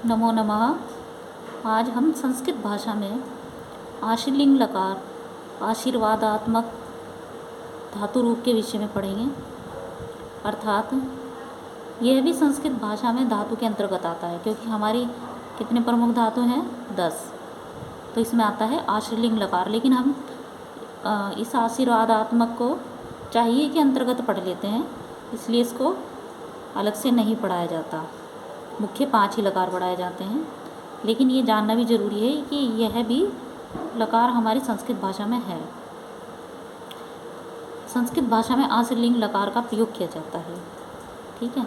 नमो नमः। आज हम संस्कृत भाषा में आशीर्लिंग लकार आशीर्वादात्मक धातु रूप के विषय में पढ़ेंगे। अर्थात यह भी संस्कृत भाषा में धातु के अंतर्गत आता है, क्योंकि हमारी कितने प्रमुख धातु हैं 10, तो इसमें आता है आशीर्लिंग लकार। लेकिन हम इस आशीर्वादात्मक को चाहिए के अंतर्गत पढ़ लेते हैं, इसलिए इसको अलग से नहीं पढ़ाया जाता। मुख्य 5 ही लकार पढ़ाए जाते हैं, लेकिन ये जानना भी ज़रूरी है कि यह भी लकार हमारी संस्कृत भाषा में है। संस्कृत भाषा में आशीर्लिंग लकार का प्रयोग किया जाता है, ठीक है।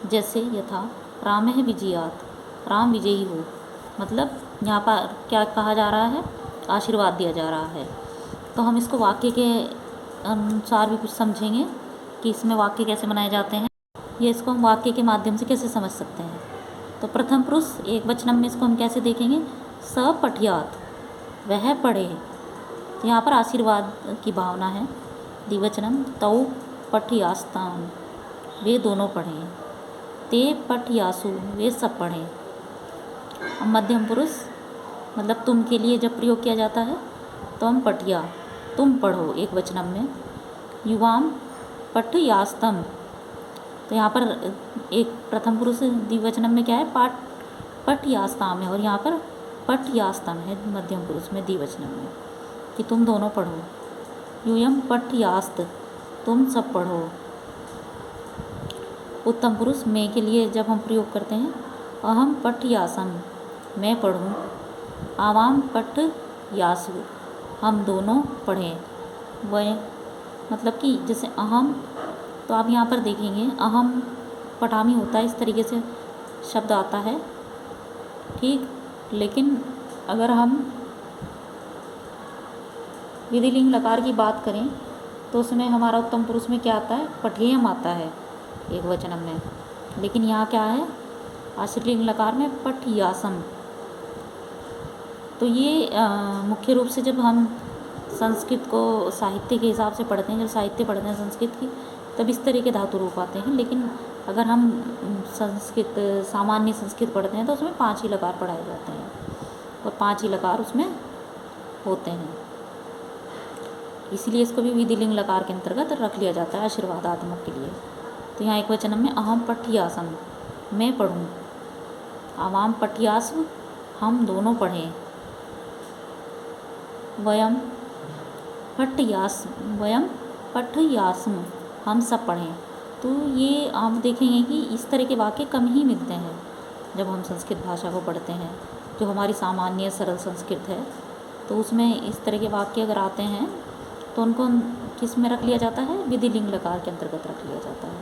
जैसे यथा रामः विजयात्, राम विजयी हो, मतलब यहाँ पर क्या कहा जा रहा है, आशीर्वाद दिया जा रहा है। तो हम इसको वाक्य के अनुसार भी कुछ समझेंगे कि इसमें वाक्य कैसे बनाए जाते हैं, ये इसको हम वाक्य के माध्यम से कैसे समझ सकते हैं। तो प्रथम पुरुष एक वचनम में इसको हम कैसे देखेंगे, स पठियात, वह पढ़े। तो यहाँ पर आशीर्वाद की भावना है। द्विवचनम तौ पठियास्ताम, वे दोनों पढ़ें। ते पठियासु, वे सब पढ़ें। अब मध्यम पुरुष मतलब तुम के लिए जब प्रयोग किया जाता है तो हम पठिया, तुम पढ़ो एक वचनम में। युवाम पठयास्तम, तो यहाँ पर एक प्रथम पुरुष द्विवचनम में क्या है, पठयास्ताम है, और यहाँ पर पठयास्तम है मध्यम पुरुष में द्विवचनम में, कि तुम दोनों पढ़ो। यूयम पठयास्त, तुम सब पढ़ो। उत्तम पुरुष मैं के लिए जब हम प्रयोग करते हैं, अहम पठयासम, मैं पढ़ूँ। आवाम पठयासु, हम दोनों पढ़ें। वह मतलब कि जैसे अहम, तो आप यहाँ पर देखेंगे अहम पठामी होता है, इस तरीके से शब्द आता है, ठीक। लेकिन अगर हम विधिलिंग लकार की बात करें तो उसमें हमारा उत्तम पुरुष में क्या आता है, पठेयम आता है एक वचनम में। लेकिन यहाँ क्या है, आशीर्लिंग लकार में पठयासम। तो ये मुख्य रूप से जब हम संस्कृत को साहित्य के हिसाब से पढ़ते हैं, जब साहित्य पढ़ते हैं संस्कृत की, तब इस तरह के धातु रूप आते हैं। लेकिन अगर हम संस्कृत सामान्य संस्कृत पढ़ते हैं तो उसमें 5 ही लकार पढ़ाए जाते हैं, और 5 ही लकार उसमें होते हैं। इसलिए इसको भी विधिलिंग लकार के अंतर्गत रख लिया जाता है आशीर्वादात्मक के लिए। तो यहाँ एक वचन में अहम पठयासम, मैं पढ़ूँ। आवाम पठयासु, हम दोनों पढ़ें। वयम पठयासम, हम सब पढ़ें। तो ये आप देखेंगे कि इस तरह के वाक्य कम ही मिलते हैं जब हम संस्कृत भाषा को पढ़ते हैं, जो हमारी सामान्य सरल संस्कृत है। तो उसमें इस तरह के वाक्य अगर आते हैं तो उनको किस में रख लिया जाता है, विधिलिंग लकार के अंतर्गत रख लिया जाता है।